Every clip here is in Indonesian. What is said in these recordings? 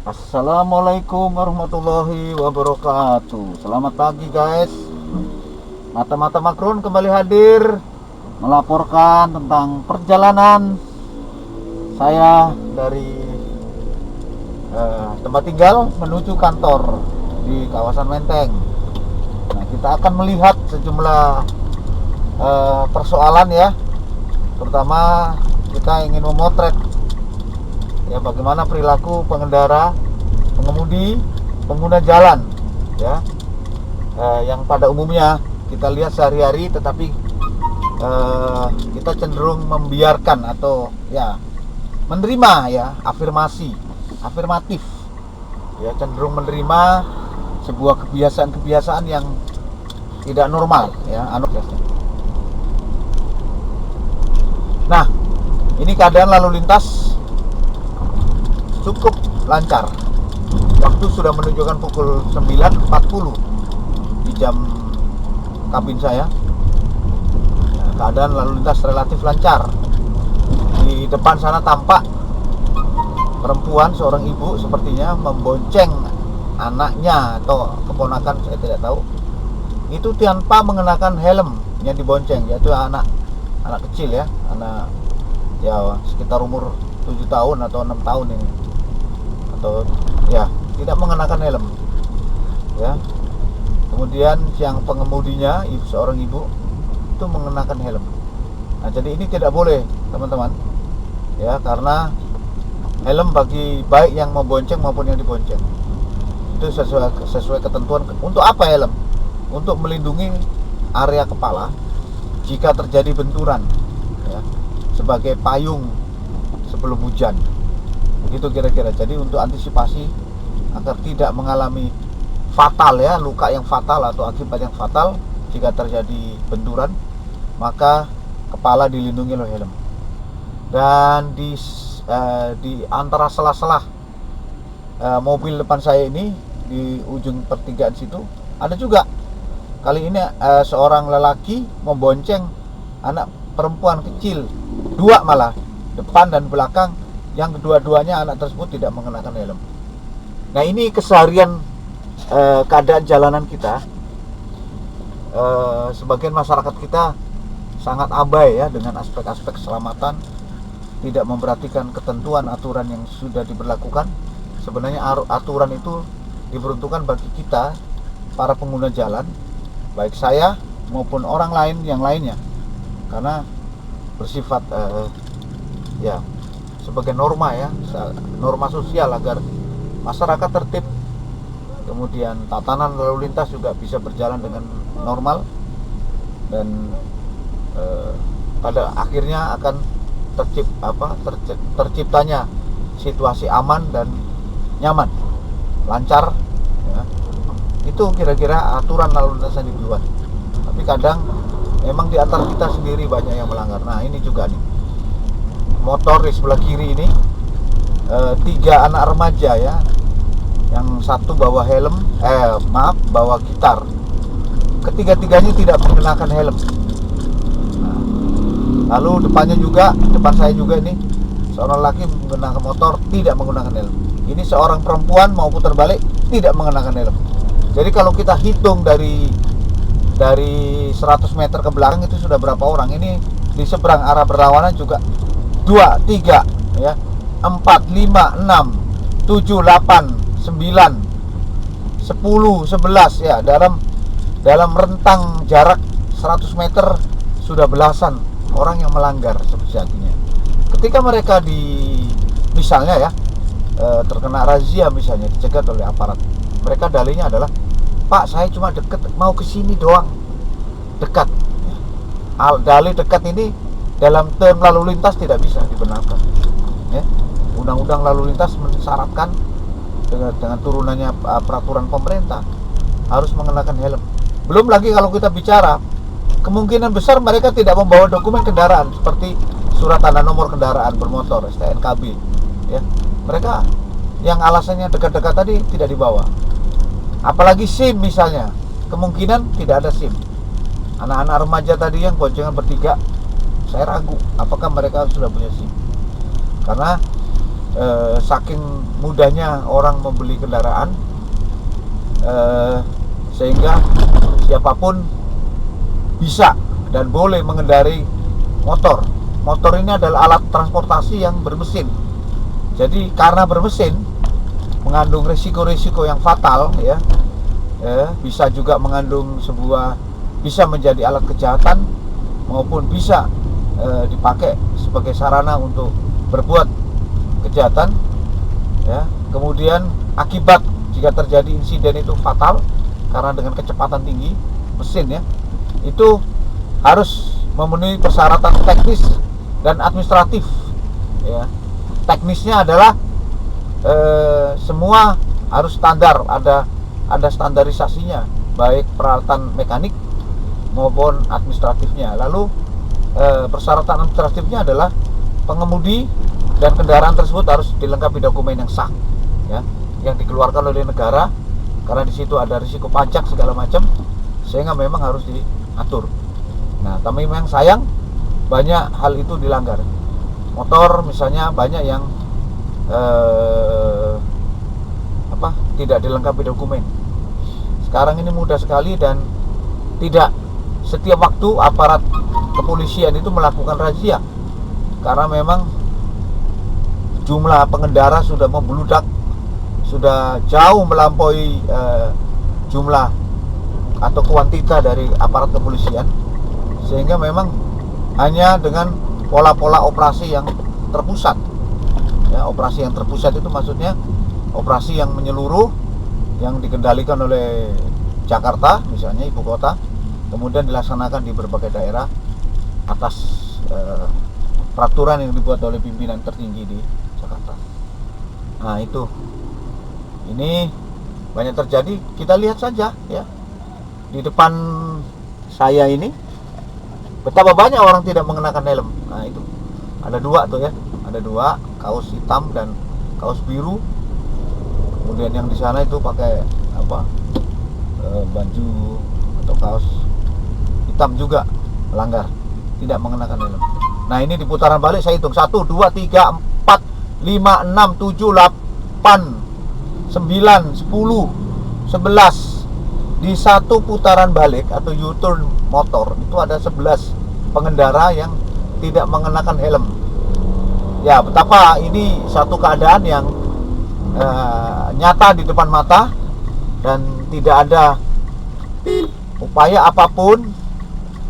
Assalamualaikum warahmatullahi wabarakatuh. Selamat pagi guys. Mata-mata Makron kembali hadir melaporkan tentang perjalanan saya dari tempat tinggal menuju kantor di kawasan Menteng. Nah, kita akan melihat sejumlah persoalan ya. Terutama kita ingin memotret ya bagaimana perilaku pengemudi, pengguna jalan ya, yang pada umumnya kita lihat sehari-hari, tetapi kita cenderung membiarkan atau ya menerima ya afirmatif ya, cenderung menerima sebuah kebiasaan-kebiasaan yang tidak normal ya. Nah, ini keadaan lalu lintas cukup lancar. Waktu sudah menunjukkan pukul 9.40 di jam kabin saya. Nah, keadaan lalu lintas relatif lancar. Di depan sana tampak perempuan, seorang ibu sepertinya membonceng anaknya atau keponakan, saya tidak tahu. Itu tanpa mengenakan helm yang dibonceng, yaitu anak kecil ya, anak ya sekitar umur 7 tahun atau 6 tahun ini, atau ya tidak mengenakan helm ya. Kemudian yang pengemudinya seorang ibu itu mengenakan helm. Nah, jadi ini tidak boleh teman-teman ya, karena helm bagi baik yang membonceng maupun yang dibonceng itu sesuai ketentuan. Untuk apa helm? Untuk melindungi area kepala jika terjadi benturan ya, sebagai payung sebelum hujan. Begitu kira-kira. Jadi untuk antisipasi agar tidak mengalami fatal ya, luka yang fatal atau akibat yang fatal jika terjadi benturan, maka kepala dilindungi oleh helm. Dan di antara sela-sela mobil depan saya ini, di ujung pertigaan situ ada juga kali ini seorang lelaki membonceng anak perempuan kecil, dua malah, depan dan belakang, yang kedua-duanya anak tersebut tidak mengenakan helm. Nah, ini keseharian keadaan jalanan kita. Sebagian masyarakat kita sangat abai ya dengan aspek-aspek keselamatan, tidak memperhatikan ketentuan aturan yang sudah diberlakukan. Sebenarnya aturan itu diperuntukkan bagi kita, para pengguna jalan, baik saya maupun orang lain yang lainnya, karena bersifat ya sebagai norma ya, norma sosial agar masyarakat tertib, kemudian tatanan lalu lintas juga bisa berjalan dengan normal, dan pada akhirnya akan terciptanya situasi aman dan nyaman, lancar ya. Itu kira-kira aturan lalu lintas yang dibuat. Tapi kadang memang di antara kita sendiri banyak yang melanggar. Nah, ini juga nih, motor di sebelah kiri ini, 3 anak remaja ya, yang satu bawa helm, bawa gitar. Ketiga-tiganya tidak menggunakan helm. Nah, lalu depan saya juga ini, seorang laki menggunakan motor tidak menggunakan helm. Ini seorang perempuan mau putar balik tidak mengenakan helm. Jadi kalau kita hitung dari 100 meter ke belakang itu sudah berapa orang. Ini di seberang arah berlawanan juga 2, 3 ya, 4, 5, 6, 7, 8, 9, 10, 11 ya, dalam rentang jarak 100 meter sudah belasan orang yang melanggar sejatinya. Ketika mereka misalnya ya, terkena razia misalnya, dicegat oleh aparat, mereka dalihnya adalah, "Pak, saya cuma deket, mau kesini doang." Dekat ya. Dalih dekat ini dalam term lalu lintas tidak bisa dibenarkan ya. Undang-undang lalu lintas mensyaratkan dengan turunannya peraturan pemerintah harus mengenakan helm. Belum lagi kalau kita bicara kemungkinan besar mereka tidak membawa dokumen kendaraan seperti surat tanda nomor kendaraan bermotor STNKB ya. Mereka yang alasannya dekat-dekat tadi tidak dibawa. Apalagi SIM misalnya, kemungkinan tidak ada SIM. Anak-anak remaja tadi yang boncengan bertiga, saya ragu apakah mereka sudah punya SIM. Karena saking mudahnya orang membeli kendaraan, sehingga siapapun bisa dan boleh mengendarai motor. Motor ini adalah alat transportasi yang bermesin. Jadi karena bermesin mengandung risiko-risiko yang fatal, ya, bisa juga mengandung bisa menjadi alat kejahatan maupun bisa dipakai sebagai sarana untuk berbuat kejahatan, ya. Kemudian akibat jika terjadi insiden itu fatal karena dengan kecepatan tinggi mesin, ya, itu harus memenuhi persyaratan teknis dan administratif, ya. Teknisnya adalah semua harus standar, ada standarisasinya, baik peralatan mekanik maupun administratifnya. Lalu persyaratan administratifnya adalah pengemudi dan kendaraan tersebut harus dilengkapi dokumen yang sah, ya, yang dikeluarkan oleh negara, karena di situ ada risiko pajak segala macam, sehingga memang harus diatur. Nah, tapi memang sayang banyak hal itu dilanggar. Motor misalnya banyak yang tidak dilengkapi dokumen. Sekarang ini mudah sekali dan tidak setiap waktu aparat kepolisian itu melakukan razia, karena memang jumlah pengendara sudah membludak, sudah jauh melampaui jumlah atau kuantita dari aparat kepolisian, sehingga memang hanya dengan pola-pola operasi yang terpusat, ya. Operasi yang terpusat itu maksudnya operasi yang menyeluruh, yang dikendalikan oleh Jakarta misalnya, ibu kota, kemudian dilaksanakan di berbagai daerah atas peraturan yang dibuat oleh pimpinan tertinggi di Jakarta. Nah, ini banyak terjadi. Kita lihat saja, ya, di depan saya ini betapa banyak orang tidak mengenakan helm. Nah, itu ada dua tuh, ya, ada dua, kaos hitam dan kaos biru. Kemudian yang di sana itu pakai baju atau kaos hitam juga melanggar, tidak mengenakan helm. Nah, ini di putaran balik saya hitung 1, 2, 3, 4, 5, 6, 7, 8, 9, 10, 11. Di satu putaran balik atau U-turn motor itu ada 11 pengendara yang tidak mengenakan helm. Ya, betapa ini satu keadaan yang nyata di depan mata, dan tidak ada upaya apapun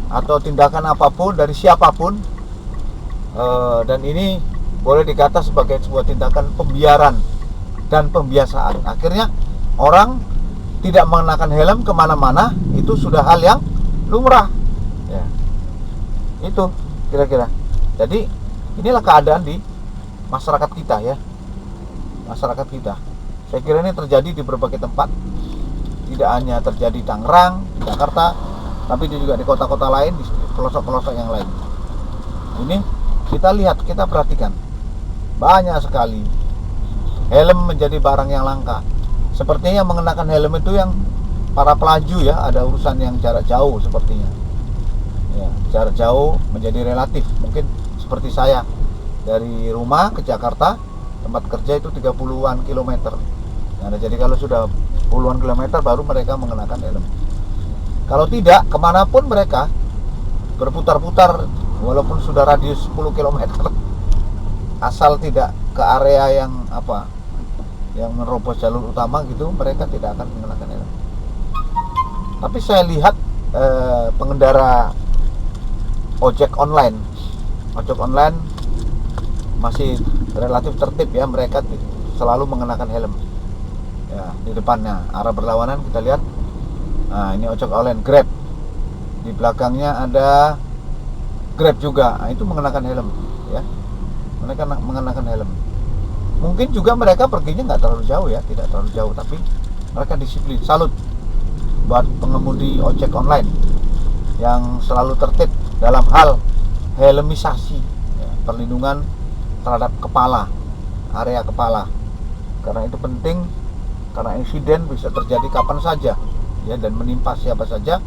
atau tindakan apapun dari siapapun, dan ini boleh dikata sebagai sebuah tindakan pembiaran dan pembiasaan. Akhirnya orang tidak mengenakan helm kemana-mana itu sudah hal yang lumrah, ya. Itu kira-kira. Jadi inilah keadaan di masyarakat kita, ya, masyarakat kita. Saya kira ini terjadi di berbagai tempat, tidak hanya terjadi di Tangerang, di Jakarta, tapi juga di kota-kota lain, di pelosok-pelosok yang lain. Ini kita lihat, kita perhatikan, banyak sekali helm menjadi barang yang langka. Sepertinya yang mengenakan helm itu yang para pelaju, ya, ada urusan yang jarak jauh sepertinya, ya, jarak jauh menjadi relatif. Mungkin seperti saya dari rumah ke Jakarta tempat kerja itu 30-an kilometer. Nah, jadi kalau sudah puluhan kilometer baru mereka mengenakan helm. Kalau tidak, kemanapun mereka berputar-putar walaupun sudah radius 10 km, asal tidak ke area yang yang menerobos jalur utama gitu, mereka tidak akan mengenakan helm. Tapi saya lihat pengendara ojek online masih relatif tertib, ya, mereka selalu mengenakan helm, ya. Di depannya arah berlawanan kita lihat, nah, ini ojek online Grab, di belakangnya ada Grab juga, nah, itu mengenakan helm, ya, mereka mengenakan helm. Mungkin juga mereka perginya nggak terlalu jauh, ya, tidak terlalu jauh, tapi mereka disiplin. Salut buat pengemudi ojek online yang selalu tertib dalam hal helmisasi, ya, perlindungan terhadap kepala, area kepala, karena itu penting, karena insiden bisa terjadi kapan saja, ya, dan menimpa siapa saja,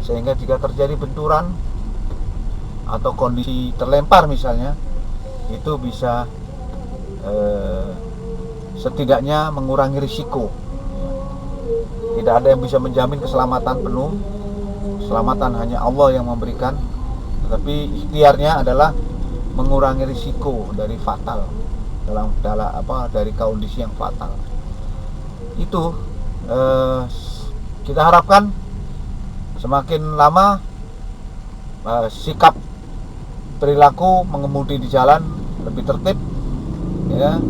sehingga jika terjadi benturan atau kondisi terlempar misalnya, itu bisa setidaknya mengurangi risiko. Tidak ada yang bisa menjamin keselamatan penuh. Keselamatan hanya Allah yang memberikan, tetapi ikhtiarnya adalah mengurangi risiko dari fatal dari kondisi yang fatal. Itu kita harapkan semakin lama sikap perilaku mengemudi di jalan lebih tertib, ya,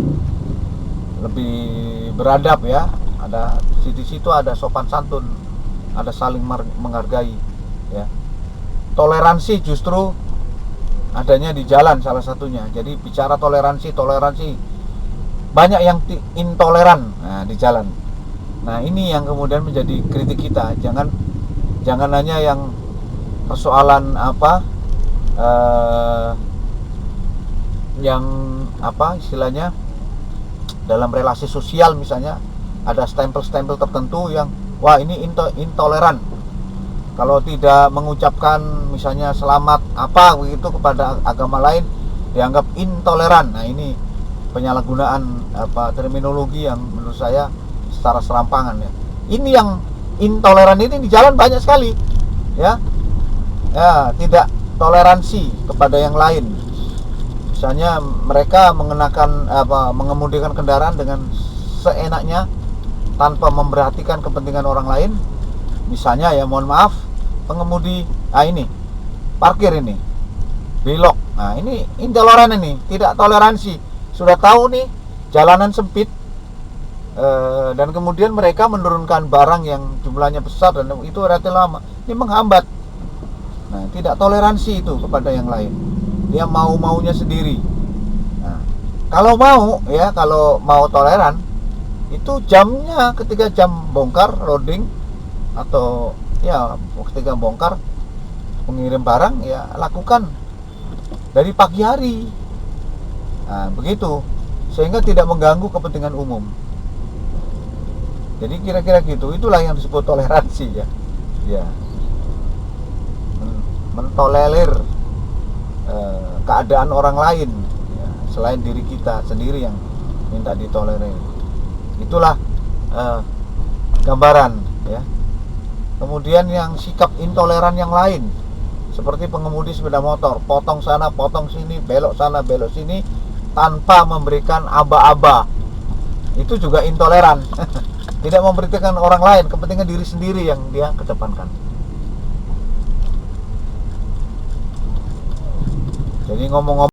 lebih beradab, ya. Ada di situ ada sopan santun, ada saling menghargai, ya. Toleransi justru adanya di jalan salah satunya. Jadi bicara toleransi banyak yang intoleran di jalan. Nah, ini yang kemudian menjadi kritik kita. Jangan hanya yang persoalan istilahnya dalam relasi sosial, misalnya ada stempel-stempel tertentu yang wah ini intoleran. Kalau tidak mengucapkan misalnya selamat begitu kepada agama lain dianggap intoleran. Nah, ini penyalahgunaan terminologi yang menurut saya secara serampangan, ya. Ini yang intoleran ini di jalan banyak sekali, ya. Ya, tidak toleransi kepada yang lain. Misalnya mereka mengemudikan kendaraan dengan seenaknya tanpa memperhatikan kepentingan orang lain. Misalnya, ya mohon maaf, pengemudi ini parkir ini belok. Nah, ini intoleran, ini tidak toleransi. Sudah tahu nih jalanan sempit, dan kemudian mereka menurunkan barang yang jumlahnya besar dan itu relatif lama. Ini menghambat. Nah, tidak toleransi itu kepada yang lain. Dia mau-maunya sendiri. Nah, kalau mau toleran, itu jamnya ketika jam bongkar loading atau ya ketika bongkar pengirim barang, ya lakukan dari pagi hari. Nah, begitu, sehingga tidak mengganggu kepentingan umum. Jadi kira-kira gitu. Itulah yang disebut toleransi, ya. Ya. Mentolerir keadaan orang lain, ya, selain diri kita sendiri yang minta ditolerir. Itulah gambaran, ya. Kemudian yang sikap intoleran yang lain, seperti pengemudi sepeda motor, potong sana, potong sini, belok sana, belok sini, tanpa memberikan aba-aba. Itu juga intoleran. Tidak memperhatikan orang lain, kepentingan diri sendiri yang dia kedepankan. Jadi ngomong-ngomong